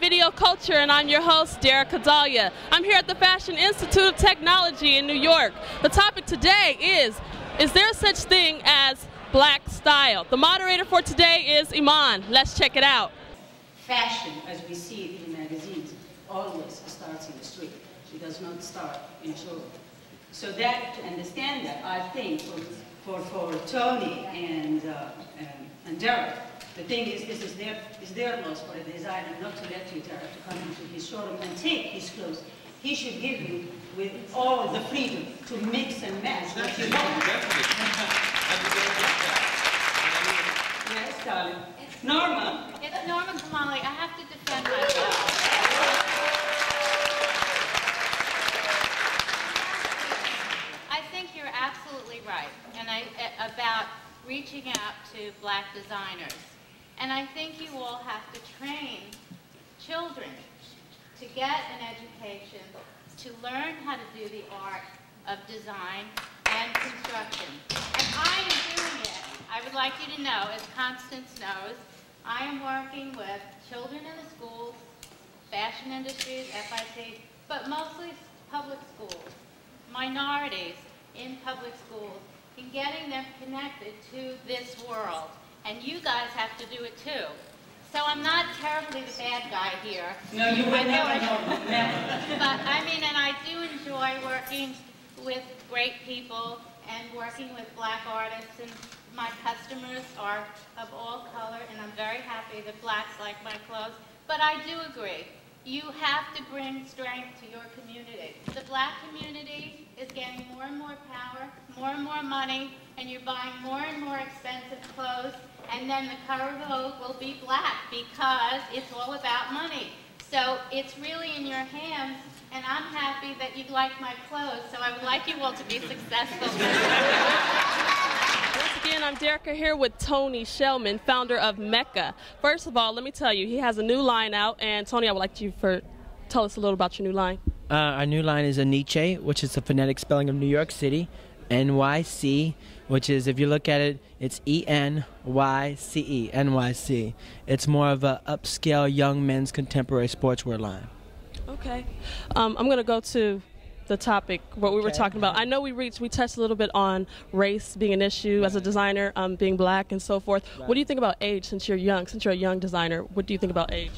video culture, and I'm your host, Derica Dahlia. I'm here at the Fashion Institute of Technology in New York. The topic today is there such thing as black style? The moderator for today is Iman. Let's check it out. Fashion, as we see it in magazines, always starts in the street. It does not start in a showroom. So that, to understand that, I think for Tony and Derek, the thing is, this is their loss for a designer not to let you, Derek, to come into his showroom and take his clothes. He should give you with all the freedom to mix and match what you want. Yes, darling. Norma. It's Norma Kamali. I have to defend myself. I think you're absolutely right, and about reaching out to black designers. And I think you all have to train children to get an education, to learn how to do the art of design and construction. And I am doing it. I would like you to know, as Constance knows, I am working with children in the schools, fashion industries, FIT, but mostly public schools, minorities in public schools, and getting them connected to this world. And you guys have to do it too. So I'm not terribly the bad guy here. No, you would never know. Never. But I mean, and I do enjoy working with great people and working with black artists, and my customers are of all color, and I'm very happy that blacks like my clothes. But I do agree, you have to bring strength to your community. The black community is getting more and more power, more and more money, and you're buying more and more expensive clothes, and then the cover of Vogue will be black because it's all about money. So it's really in your hands, and I'm happy that you like my clothes, so I would like you all to be successful. Once again, I'm Derica here with Tony Shellman, founder of Mecca. First of all, let me tell you, he has a new line out, and Tony, I would like you to tell us a little about your new line. Our new line is ENYCE, which is the phonetic spelling of New York City. NYC, which is, if you look at it, it's ENYCE, NYC. It's more of a upscale young men's contemporary sportswear line. Okay. I'm going to go to the topic, what we were talking about. I know we touched a little bit on race being an issue as a designer, being black and so forth. Right. What do you think about age since you're young, since you're a young designer? What do you think about age?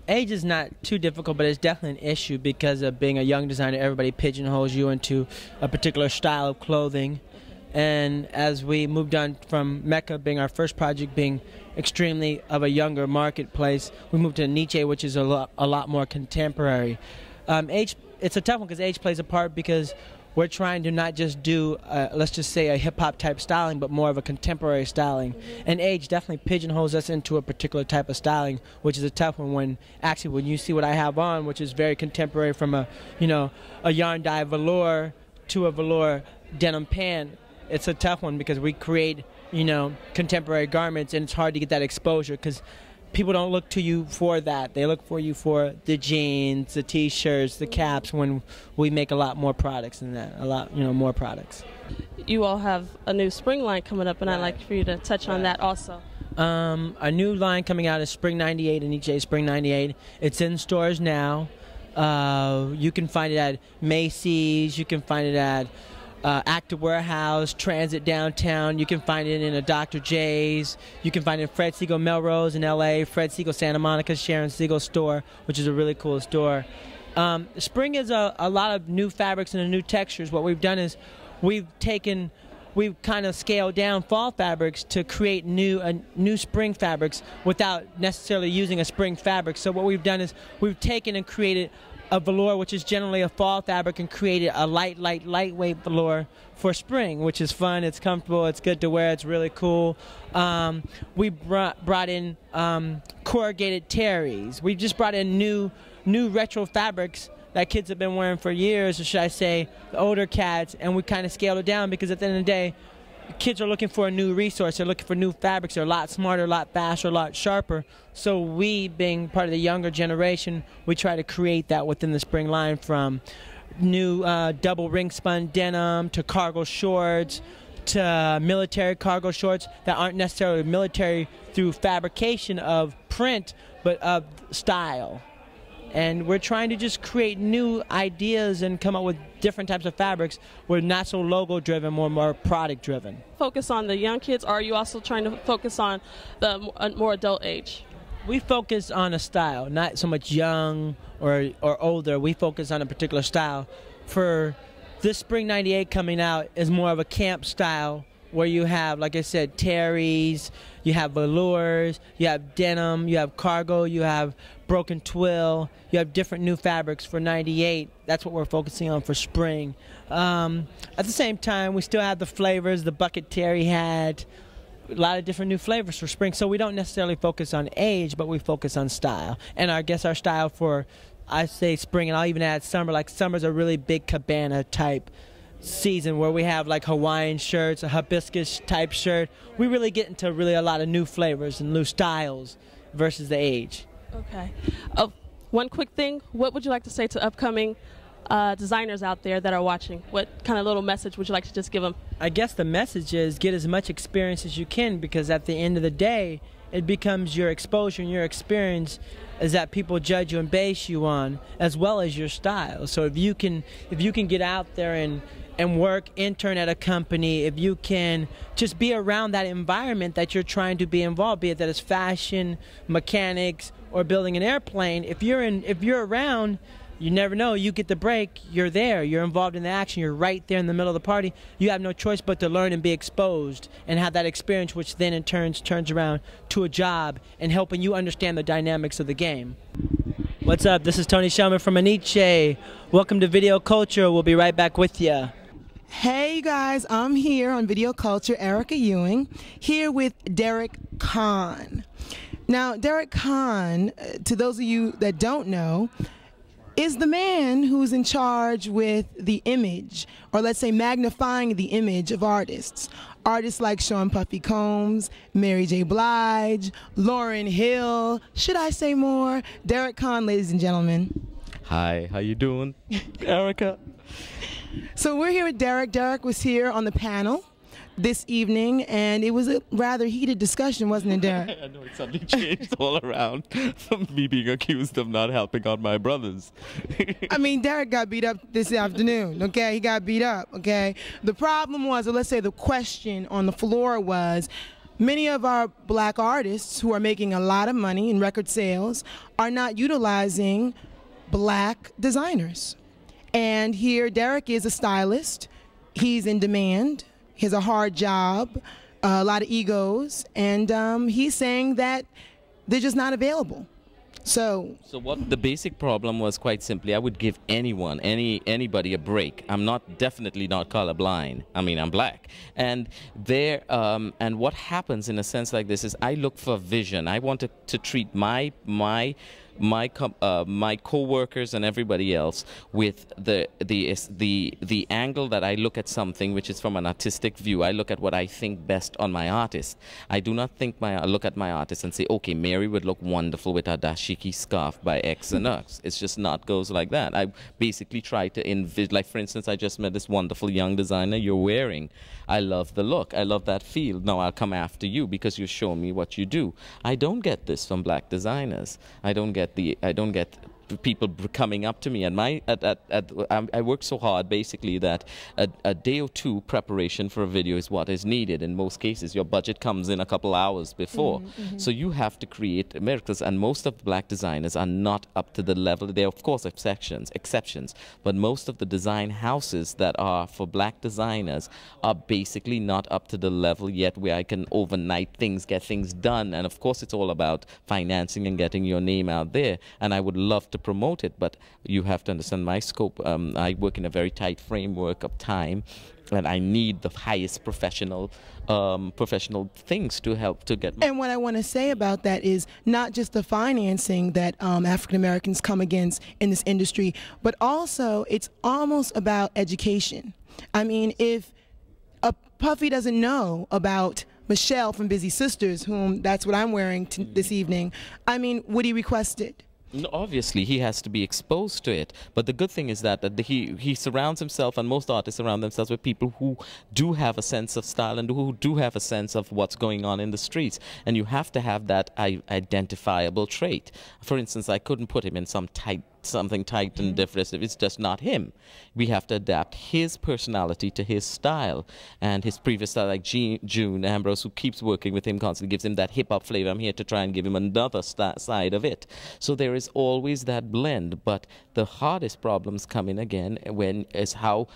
Age is not too difficult, but it's definitely an issue because of being a young designer, everybody pigeonholes you into a particular style of clothing. And as we moved on from Mecca being our first project, being extremely of a younger marketplace, we moved to ENYCE, which is a lot more contemporary. Age, it's a tough one because age plays a part because we're trying to not just do, let's just say, a hip-hop type styling, but more of a contemporary styling. And age definitely pigeonholes us into a particular type of styling, which is a tough one when you see what I have on, which is very contemporary, from a yarn dye velour to a velour denim pant. It's a tough one because we create, contemporary garments, and it's hard to get that exposure because people don't look to you for that. They look for you for the jeans, the T-shirts, the caps, when we make a lot more products than that, a lot, more products. You all have a new spring line coming up, and I'd like for you to touch on that also. A new line coming out is Spring 98, ENYCE Spring 98. It's in stores now. You can find it at Macy's. You can find it at Active Warehouse, Transit Downtown. You can find it in a Dr. J's. You can find it in Fred Segal Melrose in LA, Fred Segal Santa Monica, Sharon Segal store, which is a really cool store. Spring is a lot of new fabrics and new textures. What we've done is we've kind of scaled down fall fabrics to create new spring fabrics without necessarily using a spring fabric. So what we've done is we've taken and created a velour, which is generally a fall fabric, and created a lightweight velour for spring, which is fun, it's comfortable, it's good to wear, it's really cool. We brought in corrugated terries. We just brought in new retro fabrics that kids have been wearing for years, or should I say the older cats, and we kind of scaled it down because at the end of the day, kids are looking for a new resource. They're looking for new fabrics. They're a lot smarter, a lot faster, a lot sharper. So we, being part of the younger generation, we try to create that within the spring line, from new double ring spun denim to cargo shorts to military cargo shorts that aren't necessarily military through fabrication of print, but of style. And we're trying to just create new ideas and come up with different types of fabrics. We're not so logo driven, more product driven. Focus on the young kids, or are you also trying to focus on the more adult age? We focus on a style, not so much young or older. We focus on a particular style. For this spring '98 coming out is more of a camp style, where you have, like I said, terries, you have velours, you have denim, you have cargo, you have broken twill, you have different new fabrics for '98. That's what we're focusing on for spring. At the same time, we still have the flavors. The bucket terry had a lot of different new flavors for spring. So we don't necessarily focus on age, but we focus on style. And I guess our style for, I say spring, and I'll even add summer. Like summer's a really big cabana type season where we have like Hawaiian shirts, a hibiscus type shirt. We really get into really a lot of new flavors and new styles versus the age. Okay. One quick thing, what would you like to say to upcoming designers out there that are watching? What kind of little message would you like to just give them? I guess the message is get as much experience as you can, because at the end of the day, it becomes your exposure and your experience is that people judge you and base you on, as well as your style. So if you can get out there and work, intern at a company, if you can just be around that environment that you're trying to be involved, be it that it's fashion, mechanics, or building an airplane, if you're around, you never know, you get the break, you're there, you're involved in the action, you're right there in the middle of the party. You have no choice but to learn and be exposed and have that experience, which then in turn turns around to a job and helping you understand the dynamics of the game. What's up? This is Tony Shellman from ENYCE. Welcome to Video Culture. We'll be right back with you. Hey guys, I'm here on Video Culture, Erica Ewing, here with Derek Kahn. Now, Derek Kahn, to those of you that don't know, is the man who's in charge with the image, or let's say magnifying the image of artists. Artists like Sean Puffy Combs, Mary J. Blige, Lauryn Hill, should I say more? Derek Kahn, ladies and gentlemen. Hi, how you doing, Erica? So we're here with Derek. Derek was here on the panel this evening, and it was a rather heated discussion, wasn't it, Derek? I know it suddenly changed all around from me being accused of not helping out my brothers. I mean, Derek got beat up this afternoon, okay? He got beat up, okay? The problem was, or let's say the question on the floor was, many of our black artists who are making a lot of money in record sales are not utilizing black designers. And here, Derek is a stylist. He's in demand. He has a hard job, a lot of egos, and he's saying that they're just not available. So what the basic problem was, quite simply, I would give anyone, anybody a break. I'm definitely not colorblind. I mean, I'm black. And and what happens in a sense like this is I look for vision. I want to treat my co-workers and everybody else with the angle that I look at something, which is from an artistic view. I look at what I think best on my artist. I do not look at my artist and say, okay, Mary would look wonderful with her dashiki scarf by X and X. It's just not goes like that. I basically try to envision, like for instance, I just met this wonderful young designer you're wearing. I love the look. I love that feel. Now I'll come after you because you show me what you do. I don't get this from black designers. I don't get people coming up to me, and I work so hard basically that a day or two preparation for a video is what is needed. In most cases, your budget comes in a couple hours before. So you have to create miracles, and most of the black designers are not up to the level. There are of course exceptions, but most of the design houses that are for black designers are basically not up to the level yet where I can overnight get things done. And of course it's all about financing and getting your name out there, and I would love to promote it, but you have to understand my scope. I work in a very tight framework of time, and I need the highest professional things to help to get. And what I want to say about that is not just the financing that African Americans come against in this industry, but also it's almost about education. I mean, if a Puffy doesn't know about Michelle from Busy Sisters, whom that's what I'm wearing this evening, I mean, would he request it? No, obviously, he has to be exposed to it. But the good thing is that he surrounds himself, and most artists surround themselves with people who do have a sense of style and who do have a sense of what's going on in the streets. And you have to have that identifiable trait. For instance, I couldn't put him in something tight and different. It's just not him. We have to adapt his personality to his style. And his previous style, like June Ambrose, who keeps working with him constantly, gives him that hip-hop flavor. I'm here to try and give him another side of it. So there is always that blend. But the hardest problems come in again is how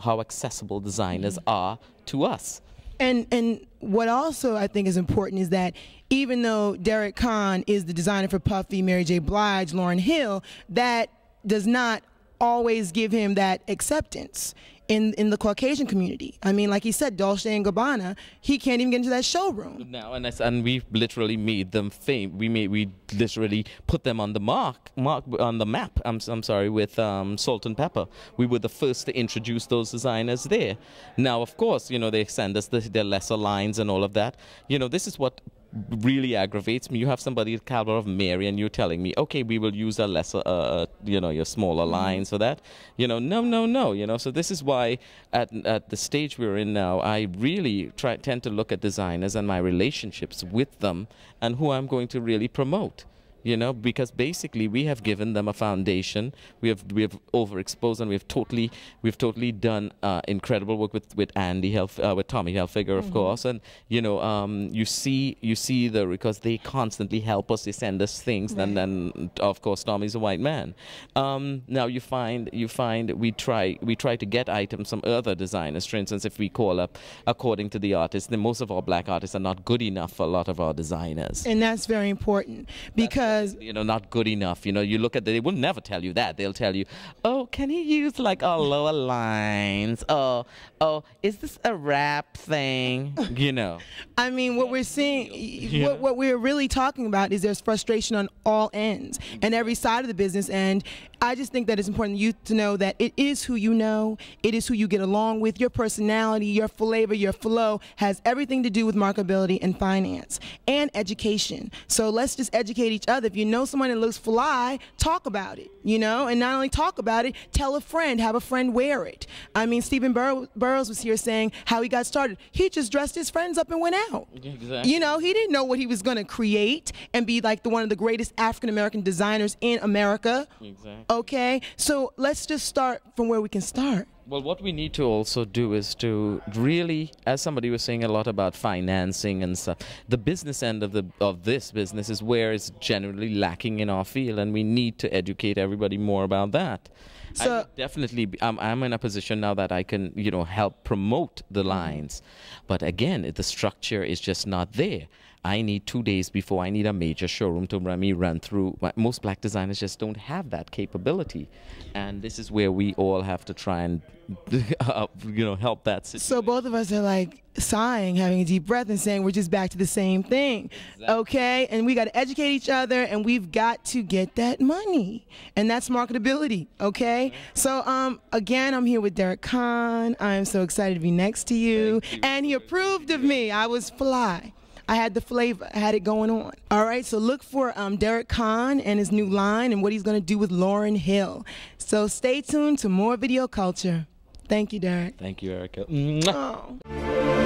accessible designers are to us. And what also I think is important is that even though Derek Kahn is the designer for Puffy, Mary J. Blige, Lauryn Hill, that does not always give him that acceptance in the Caucasian community. I mean, like he said, Dolce & Gabbana, he can't even get into that showroom. Now, and we've literally made them famous. We literally put them on the on the map. I'm sorry, with Salt and Pepper. We were the first to introduce those designers there. Now, of course, you know, they send us their lesser lines and all of that. You know, this is what really aggravates me. You have somebody at caliber of Mary, and you're telling me, okay, we will use a lesser, you know, your smaller lines for that. You know, no. You know, so this is why at the stage we're in now, I really tend to look at designers and my relationships with them and who I'm going to really promote. You know, because basically we have given them a foundation. We have overexposed, and we've totally done incredible work with Tommy Hilfiger, of course. And you know, you see because they constantly help us. They send us things, and then of course Tommy's a white man. Now you find we try to get items from other designers. For instance, if we call up according to the artist, then most of our black artists are not good enough for a lot of our designers. And that's very important because, you know, not good enough. You know, you look at they will never tell you that. They'll tell you, oh, can you use like our lower lines? Oh, is this a rap thing? You know. I mean, what we're seeing, what we're really talking about is there's frustration on all ends and every side of the business. And I just think that it's important for you to know that it is who you know, it is who you get along with. Your personality, your flavor, your flow has everything to do with marketability and finance and education. So let's just educate each other. If you know someone that looks fly, talk about it, you know, and not only talk about it, tell a friend, have a friend wear it. I mean, Stephen Burrows was here saying how he got started. He just dressed his friends up and went out. Exactly. You know, he didn't know what he was going to create and be like one of the greatest African-American designers in America. Exactly. Okay, so let's just start from where we can start. Well, what we need to also do is to really, as somebody was saying a lot about financing and stuff, the business end of this business is where it's generally lacking in our field, and we need to educate everybody more about that. So definitely, I'm in a position now that I can, you know, help promote the lines, but again, the structure is just not there. I need 2 days before I need a major showroom to run through. Most black designers just don't have that capability, and this is where we all have to try and you know, help that situation. So both of us are like sighing, having a deep breath, and saying we're just back to the same thing. Exactly. Okay, and we got to educate each other, and we've got to get that money, and that's marketability. Okay, so again, I'm here with Derek Kahn. I'm so excited to be next to you, and he approved of me. I was fly. I had the flavor. I had it going on. All right, so look for Derek Kahn and his new line and what he's going to do with Lauryn Hill. So stay tuned to more video culture. Thank you, Derek. Thank you, Erica. Oh.